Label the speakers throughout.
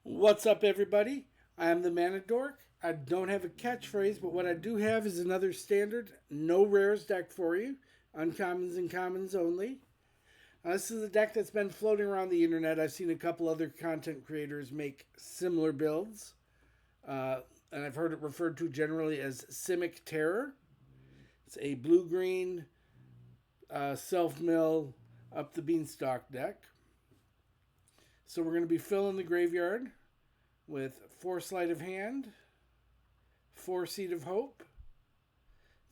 Speaker 1: What's up, everybody? I am the Mana Dork. I don't have a catchphrase, but what I do have is another standard, no rares deck for you. Uncommons and commons only. This is a deck that's been floating around the internet. I've seen a couple other content creators make similar builds. And I've heard it referred to generally as SIMIC Terror. It's a blue-green self-mill Up the Beanstalk deck. So we're going to be filling the graveyard with 4 Sleight of Hand, 4 Seed of Hope,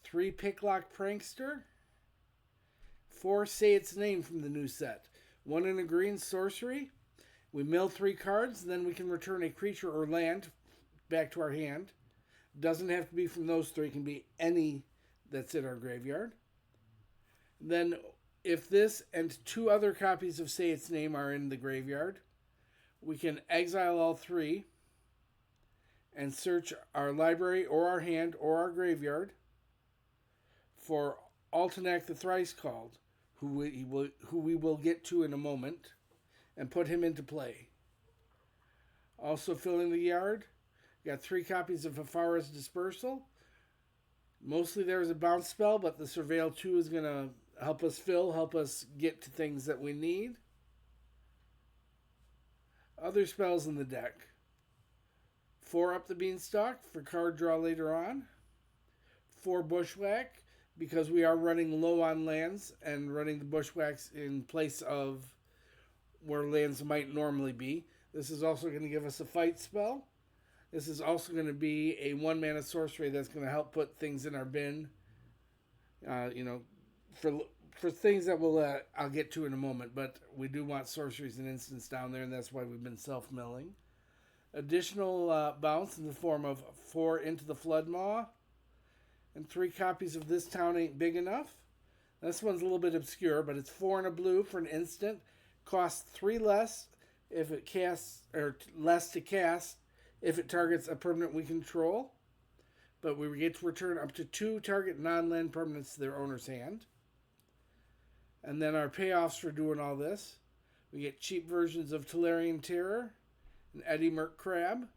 Speaker 1: 3 Picklock Prankster, 4 Say Its Name from the new set, 1 in a green sorcery. We mill 3 cards, then we can return a creature or land back to our hand. Doesn't have to be from those 3, it can be any that's in our graveyard. Then if this and 2 other copies of Say Its Name are in the graveyard, we can exile all 3 and search our library or our hand or our graveyard for Altanak the Thrice-Called, who we will get to in a moment, and put him into play. Also filling the yard, got 3 copies of Ephara's Dispersal. Mostly there's a bounce spell, but the Surveil 2 is going to help us help us get to things that we need. Other spells in the deck. 4 Up the Beanstalk for card draw later on. 4 Bushwhack, because we are running low on lands and running the Bushwhacks in place of where lands might normally be. This is also going to give us a fight spell. This is also going to be a 1-mana sorcery that's going to help put things in our bin. For things that I'll get to in a moment, but we do want sorceries and instants down there, and that's why we've been self-milling. Additional bounce in the form of 4 Into the Flood Maw, and 3 copies of This Town Ain't Big Enough. This one's a little bit obscure, but it's 4 and a blue for an instant. Costs 3 less if it casts, or less to cast if it targets a permanent we control. But we get to return up to 2 target non-land permanents to their owner's hand. And then our payoffs for doing all this. We get cheap versions of Tolarian Terror and Eddymurk Crab.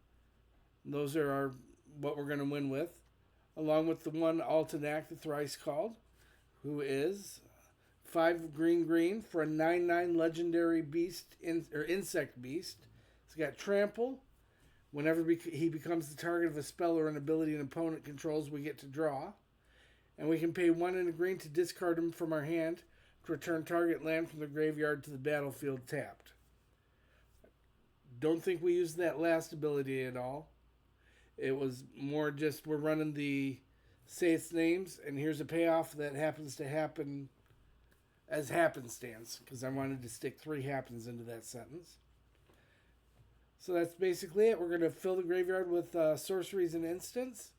Speaker 1: And those are what we're going to win with. Along with the 1 Altanak, the Thrice-Called, who is 5 green for a 9/9 legendary beast, insect beast. It's got trample. Whenever he becomes the target of a spell or an ability an opponent controls, we get to draw. And we can pay 1 in a green to discard him from our hand to return target land from the graveyard to the battlefield tapped. Don't think we used that last ability at all. It was more just we're running the Say Its Names, and here's a payoff that happens to happen as happenstance, because I wanted to stick 3 happens into that sentence. So that's basically it. We're going to fill the graveyard with sorceries and instants,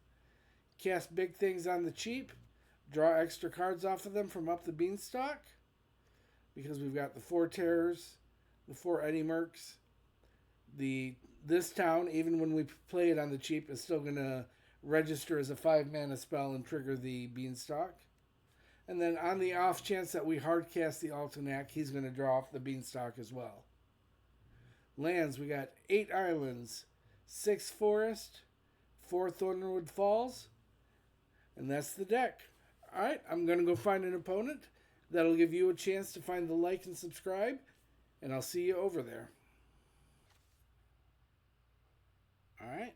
Speaker 1: cast big things on the cheap, draw extra cards off of them from Up the Beanstalk, because we've got the 4 Terrors, the 4 Eddymurks. This town, even when we play it on the cheap, is still going to register as a 5-mana spell and trigger the Beanstalk. And then on the off chance that we hardcast the Altanak, he's going to draw off the Beanstalk as well. Lands, we got 8 islands, 6 forest, 4 Thornwood Falls, and that's the deck. Alright, I'm going to go find an opponent. That'll give you a chance to find the like and subscribe, and I'll see you over there. Alright.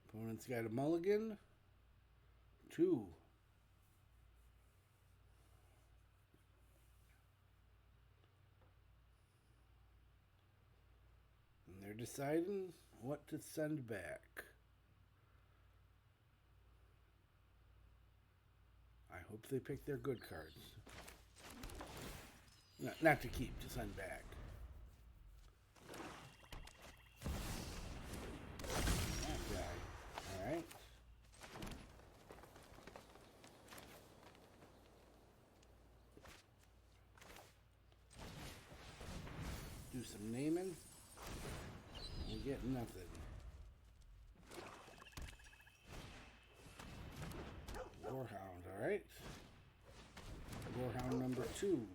Speaker 1: Opponent's got a mulligan. 2. And they're deciding what to send back. I hope they pick their good cards. Not to keep, to send back. That guy. Alright. Do some naming. We get nothing. Warhound, alright. Warhound number 2.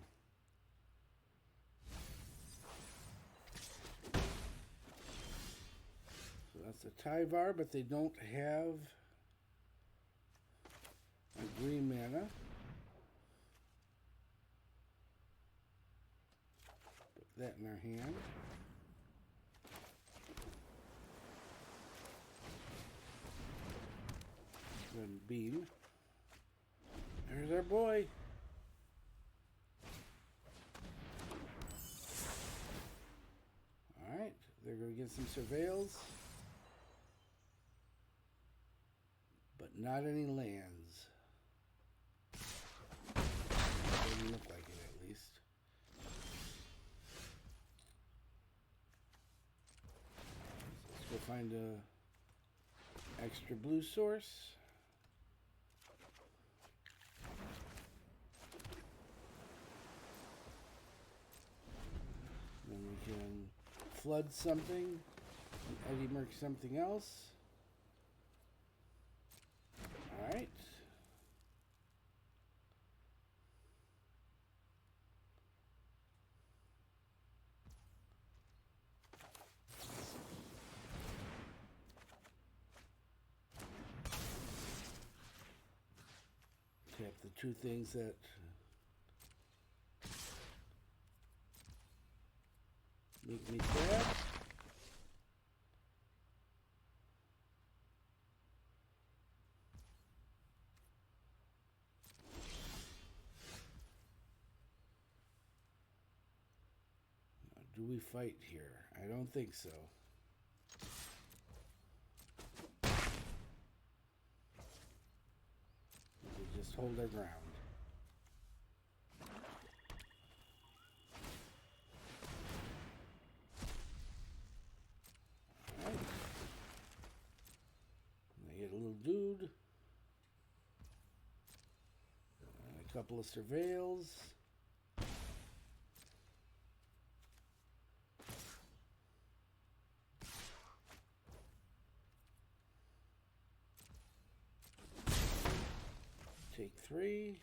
Speaker 1: It's a Tyvar, but they don't have a green mana. Put that in our hand. Then beam. There's our boy. Alright, they're going to get some surveils. But not any lands. Doesn't look like it, at least. Let's go find a extra blue source. Then we can flood something and Eddymurk something else. Alright. Tap the two things that make me sad. Do we fight here? I don't think so. We just hold our ground. Alright. I get a little dude. And a couple of surveils. Take 3.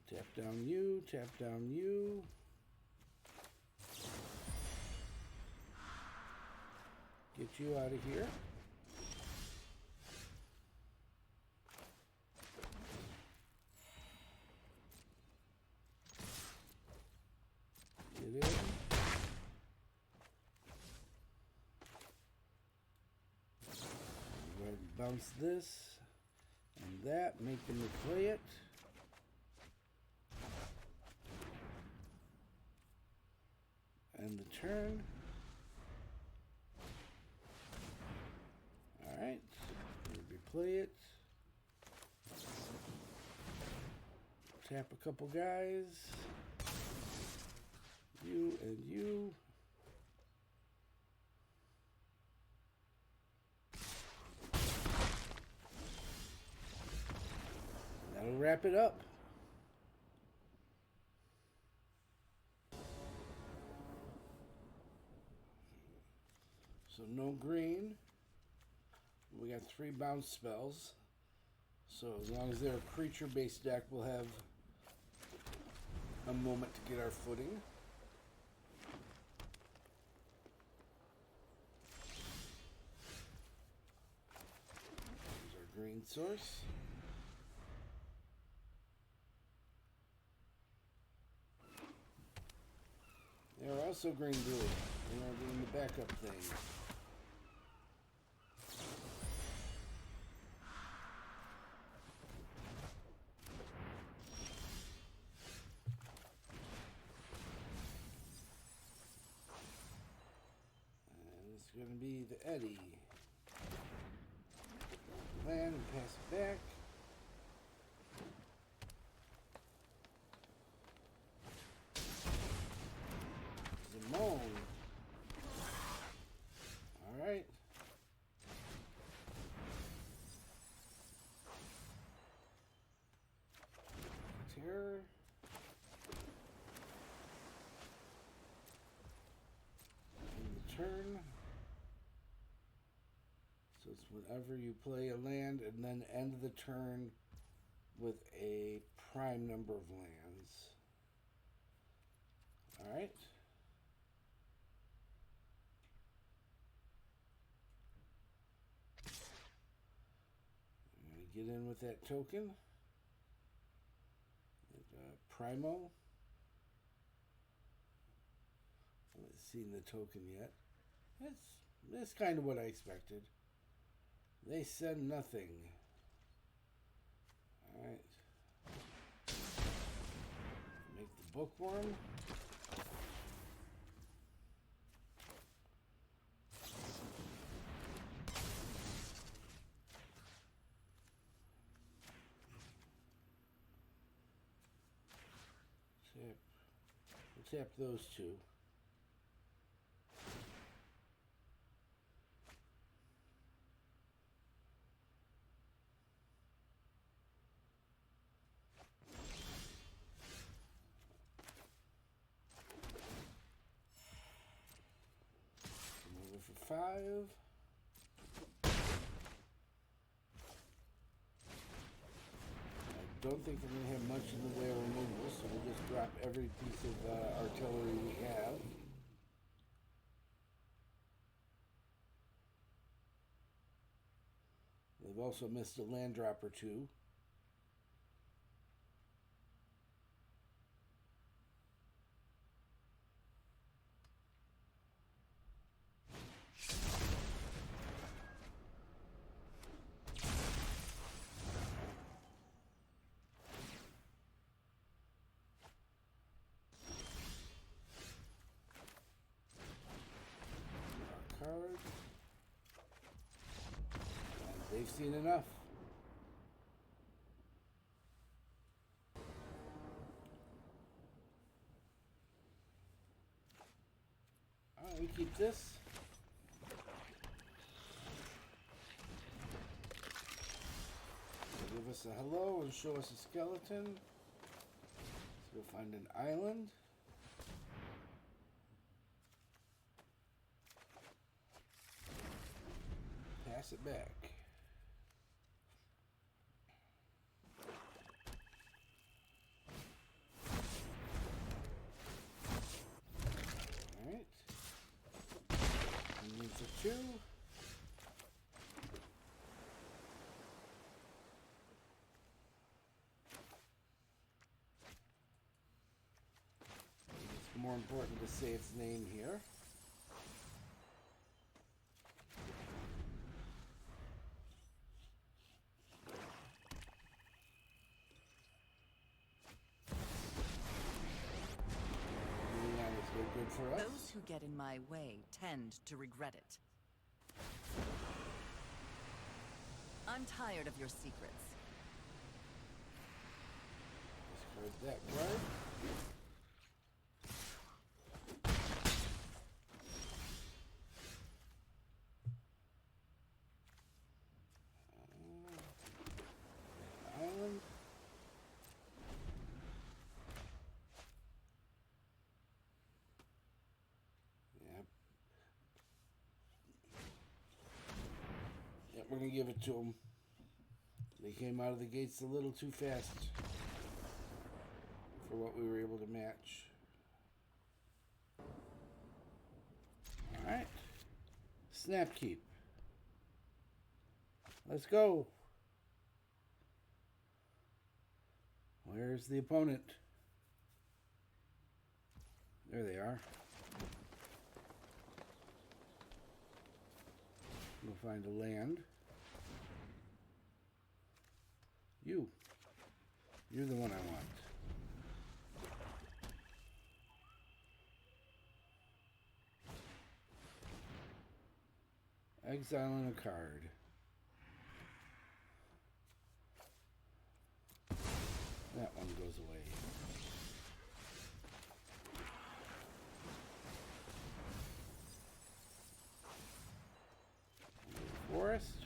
Speaker 1: Tap down you, tap down you. Get you out of here. Get in. Bounce this and that, make them replay it. And the turn. Alright, replay it. Tap a couple guys. You and you. That'll wrap it up. So no green. We got 3 bounce spells. So as long as they're a creature-based deck, we'll have a moment to get our footing. There's our green source. They're also green-blue. They're doing the backup thing. And it's going to be the Eddy. Land and pass it back. Moan. All right. Terror. And the turn. So it's whenever you play a land and then end the turn with a prime number of lands. Alright. Get in with that token. Primo. I haven't seen the token yet. That's kind of what I expected. They send nothing. Alright. Make the bookworm. We'll tap those two. Come over for 5. I don't think we're going to have much in the way of removal, so we'll just drop every piece of artillery we have. They've also missed a land drop or two. Card. And they've seen enough. Alright, we keep this. They'll give us a hello and show us a skeleton. Let's go find an island. Pass it back. Alright. Needs a 2. It's more important to say its name here.
Speaker 2: Those who get in my way tend to regret it. I'm tired of your secrets.
Speaker 1: Discard that card. Island. We're going to give it to them. They came out of the gates a little too fast for what we were able to match. Alright. Snapkeep. Let's go. Where's the opponent? There they are. We'll find a land. You're the one I want. Exiling a card. That one goes away. Forest.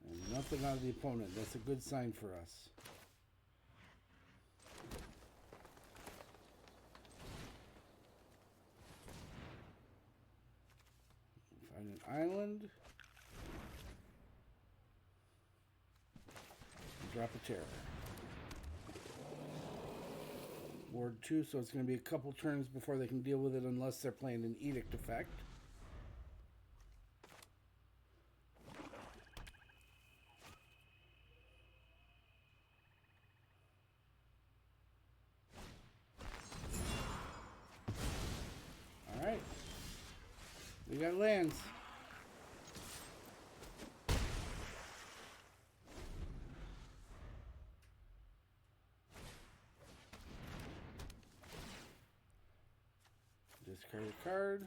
Speaker 1: And nothing out of the opponent. That's a good sign for us. Find an island. Drop a terror. Ward 2, so it's going to be a couple turns before they can deal with it unless they're playing an Edict effect. Alright. We got lands. Discard a card.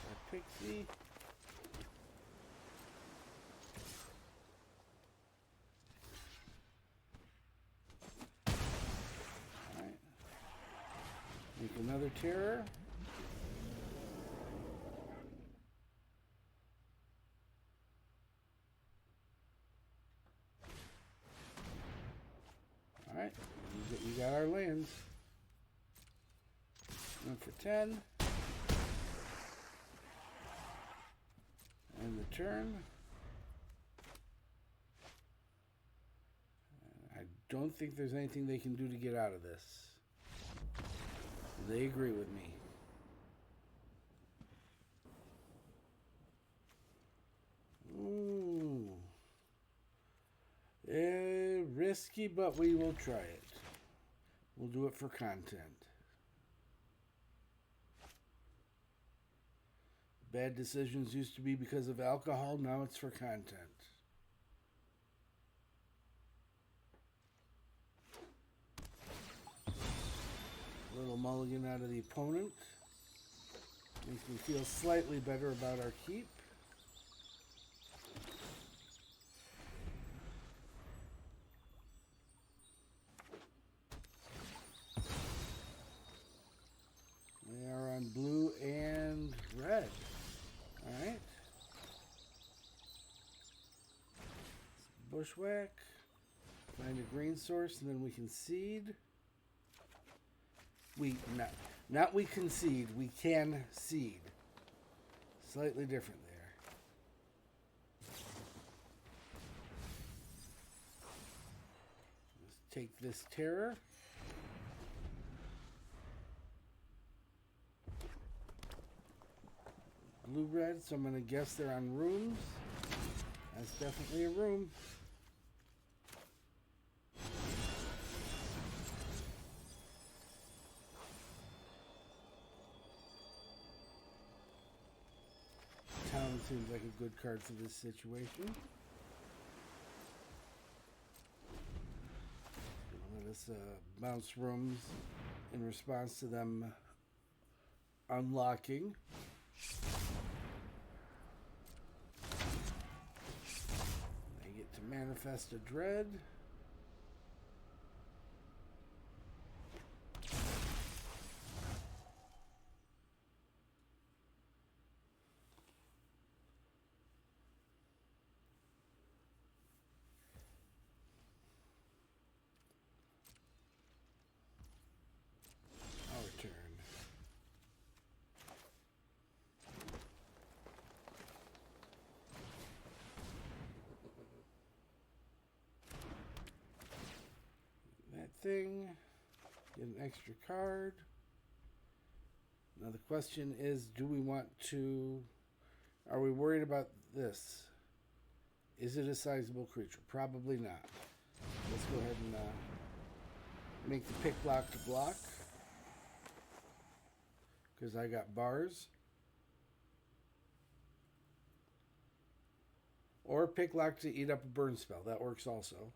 Speaker 1: A pixie. Alright. Make another terror. Alright, you got our lands. 1 for 10. And the turn. I don't think there's anything they can do to get out of this. They agree with me. Ooh. Risky, but we will try it. We'll do it for content. Bad decisions used to be because of alcohol, now it's for content. A little mulligan out of the opponent. Makes me feel slightly better about our keep. They are on blue and red. Alright. Bushwhack. Find a green source and then we concede. Not we concede, we can seed. Slightly different there. Let's take this terror. Blue-red, so I'm going to guess they're on rooms. That's definitely a room. Town seems like a good card for this situation. Let us bounce rooms in response to them unlocking. They get to manifest a dread. Our turn. Thing, get an extra card. Now the question is, do we want to, are we worried about this? Is it a sizable creature? Probably not. Let's go ahead and make the Picklock to block, because I got bars. Or Picklock to eat up a burn spell. That works also.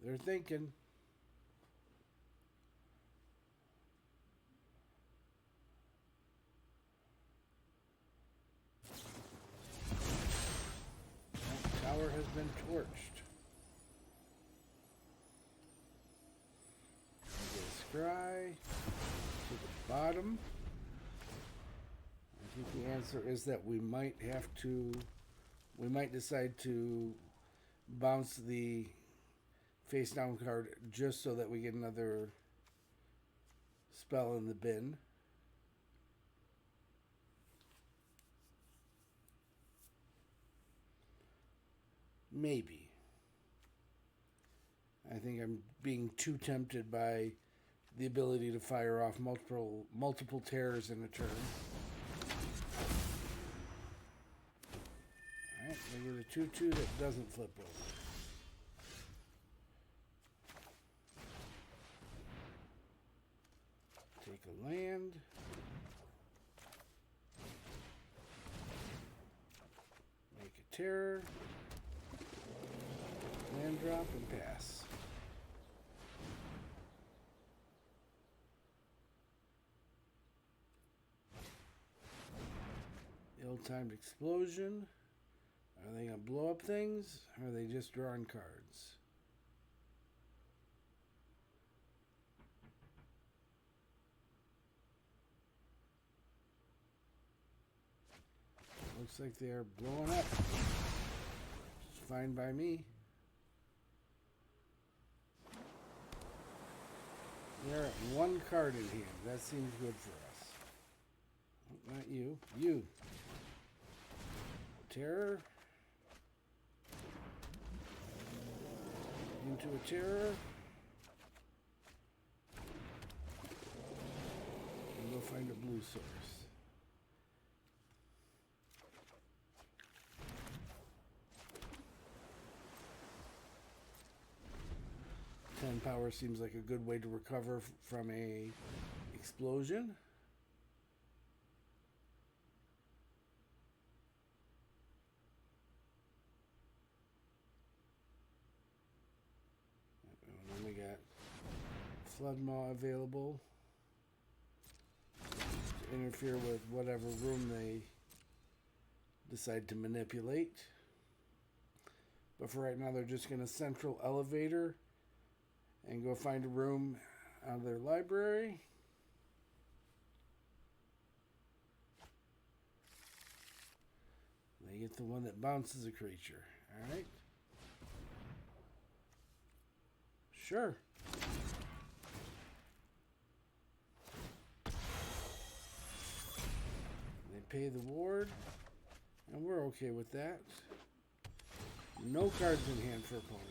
Speaker 1: They're thinking. That tower has been torched. Scry to the bottom. I think the answer is that we might have to, we might decide to bounce the face down card just so that we get another spell in the bin. Maybe. I think I'm being too tempted by the ability to fire off multiple terrors in a turn. Alright, we get a 2/2 that doesn't flip over. Take a land. Make a terror. Land drop and pass. Ill-timed explosion. Are they going to blow up things? Or are they just drawing cards? Looks like they are blowing up. It's fine by me. They're at one card in hand. That seems good for us. Oh, not you. You. Terror. Into a terror. And go find a blue source. Power seems like a good way to recover from a explosion. And then we got Flood Maw available to interfere with whatever room they decide to manipulate. But for right now, they're just going to central elevator and go find a room out of their library. They get the one that bounces a creature. Alright. Sure. They pay the ward. And we're okay with that. No cards in hand for opponent.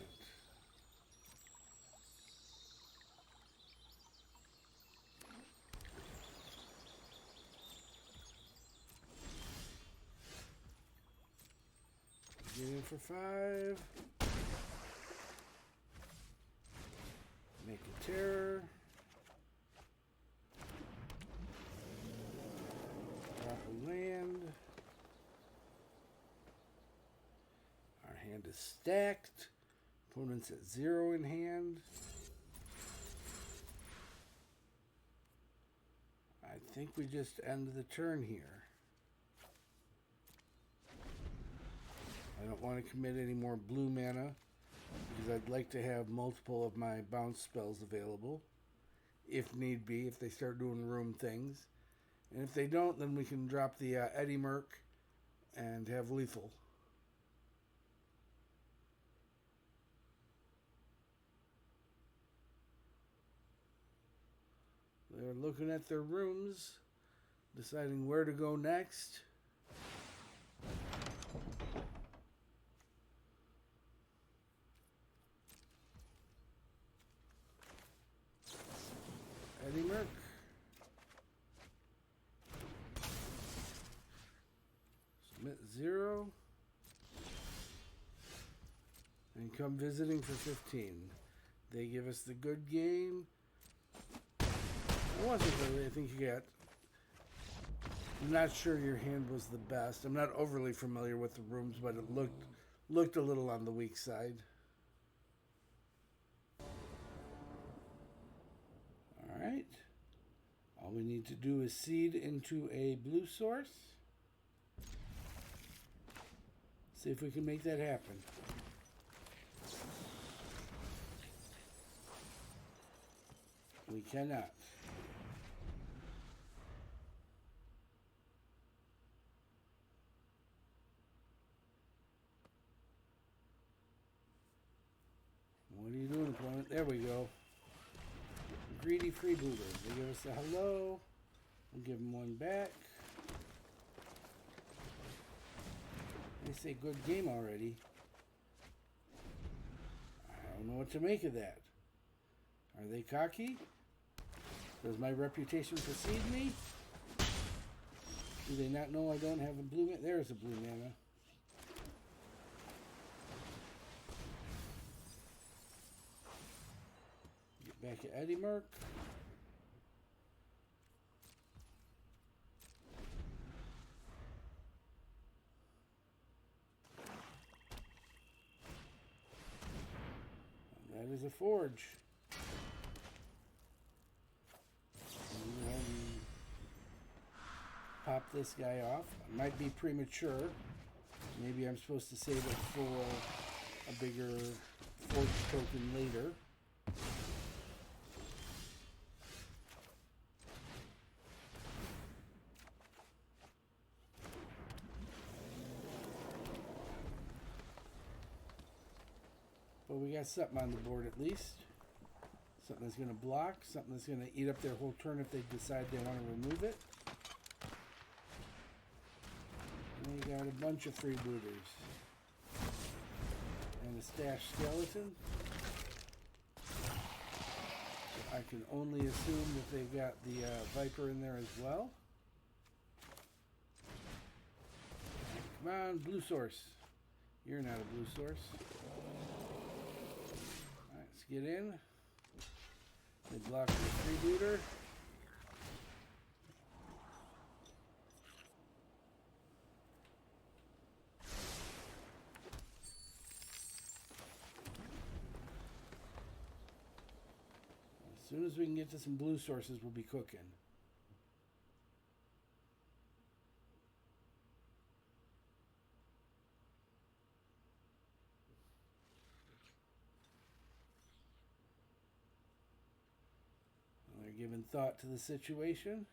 Speaker 1: Get in for 5. Make a terror. Drop a land. Our hand is stacked. Opponent's at 0 in hand. I think we just end the turn here. I don't want to commit any more blue mana because I'd like to have multiple of my bounce spells available if need be, if they start doing room things. And if they don't, then we can drop the Eddymurk and have lethal. They're looking at their rooms, deciding where to go next. Eddymurk. Submit 0. And come visiting for 15. They give us the good game. It wasn't really, I think you got. I'm not sure your hand was the best. I'm not overly familiar with the rooms, but it looked a little on the weak side. Alright. All we need to do is seed into a blue source. See if we can make that happen. We cannot. What are you doing, opponent? There we go. greedy freebooters. They give us a hello. We'll give them one back. They say good game already. I don't know what to make of that. Are they cocky? Does my reputation precede me? Do they not know I don't have a blue mana? There's a blue mana. Get back at Eddymurk. That is a forge. Pop this guy off. It might be premature. Maybe I'm supposed to save it for a bigger forge token later. But we got something on the board at least. Something that's going to block. Something that's going to eat up their whole turn if they decide they want to remove it. And we got a bunch of freebooters. And a stash skeleton. So I can only assume that they've got the Viper in there as well. Come on, blue source. You're not a blue source. Alright, let's get in. They block the freebooter. As soon as we can get to some blue sources, we'll be cooking. They're giving thought to the situation.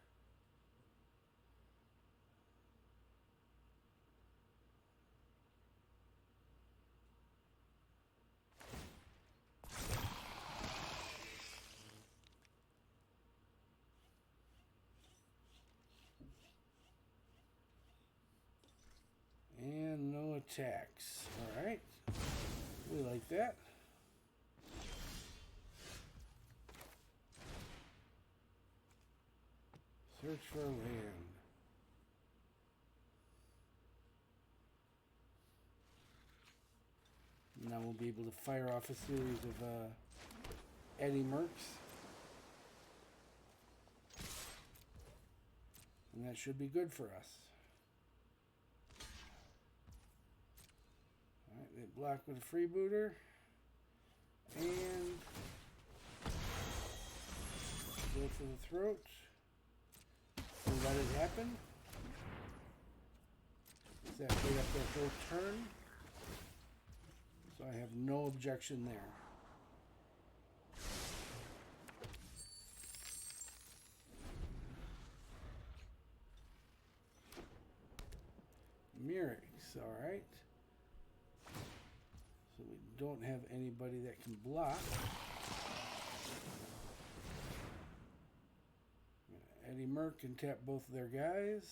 Speaker 1: And no attacks. All right. We like that. Search for land. Now we'll be able to fire off a series of Eddymurks. And that should be good for us. Alright, they block with a freebooter. And go for the throat. So let it happen. Does that wait up their whole turn? So I have no objection there. Mythics, alright. So we don't have anybody that can block. Eddymurk can tap both of their guys.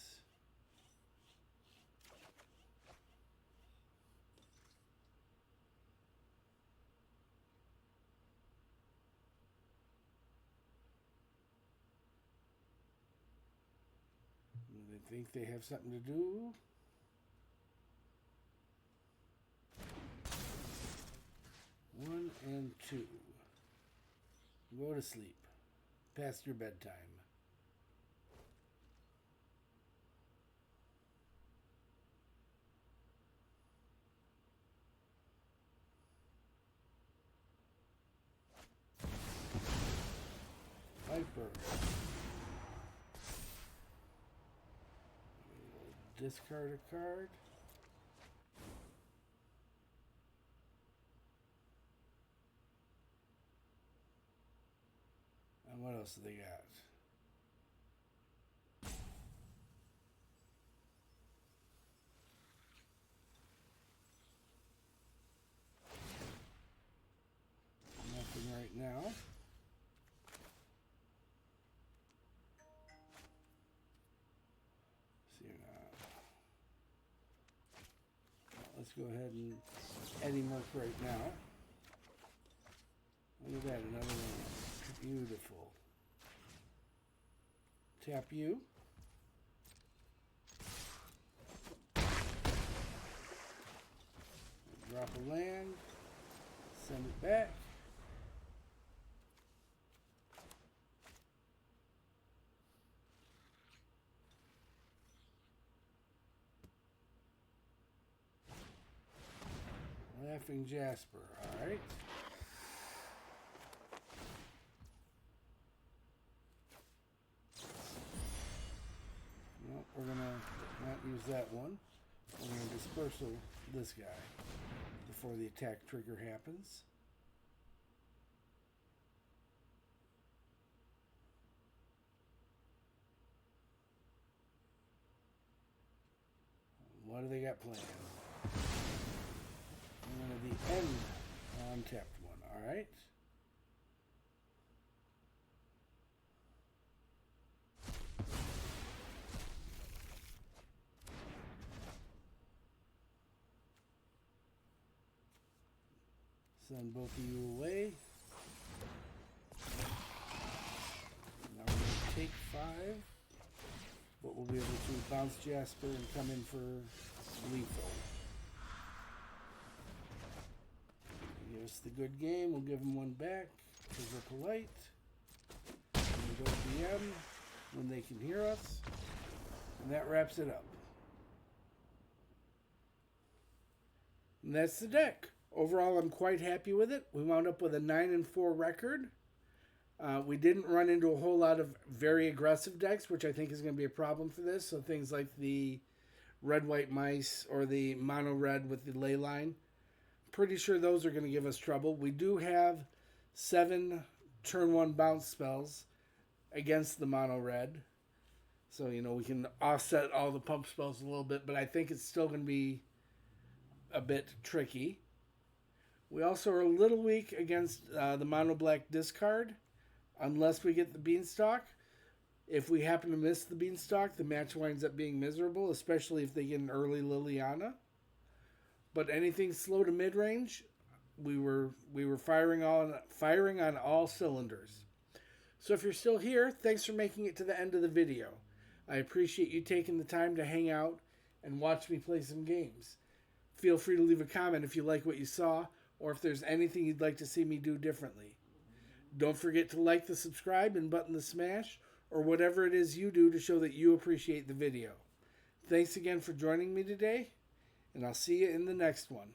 Speaker 1: They think they have something to do. One and two. Go to sleep. Past your bedtime. Viper. Discard a card. And what else do they got? Nothing right now. Let's go ahead and Eddymurk right now. Look at that, another one. Beautiful. Tap you. Drop a land. Send it back. Laughing Jasper, alright. Well, we're going to not use that one. We're going to dispersal this guy before the attack trigger happens. What do they got planned? I'm going to the end untapped one, alright? Send both of you away. Now we're going to take 5. But we'll be able to bounce Jasper and come in for lethal. Give us the good game. We'll give them one back because we're polite. And we go BM when they can hear us. And that wraps it up. And that's the deck. Overall, I'm quite happy with it. We wound up with a 9-4 record. We didn't run into a whole lot of very aggressive decks, which I think is going to be a problem for this. So things like the red-white mice or the mono-red with the ley line. Pretty sure those are going to give us trouble. We do have 7 turn 1 bounce spells against the mono-red. So, you know, we can offset all the pump spells a little bit, but I think it's still going to be a bit tricky. We also are a little weak against the mono-black discard. Unless we get the Beanstalk. If we happen to miss the Beanstalk, the match winds up being miserable, especially if they get an early Liliana. But anything slow to mid-range, we were firing on all cylinders. So if you're still here, thanks for making it to the end of the video. I appreciate you taking the time to hang out and watch me play some games. Feel free to leave a comment if you like what you saw, or if there's anything you'd like to see me do differently. Don't forget to like the subscribe and button the smash, or whatever it is you do to show that you appreciate the video. Thanks again for joining me today, and I'll see you in the next one.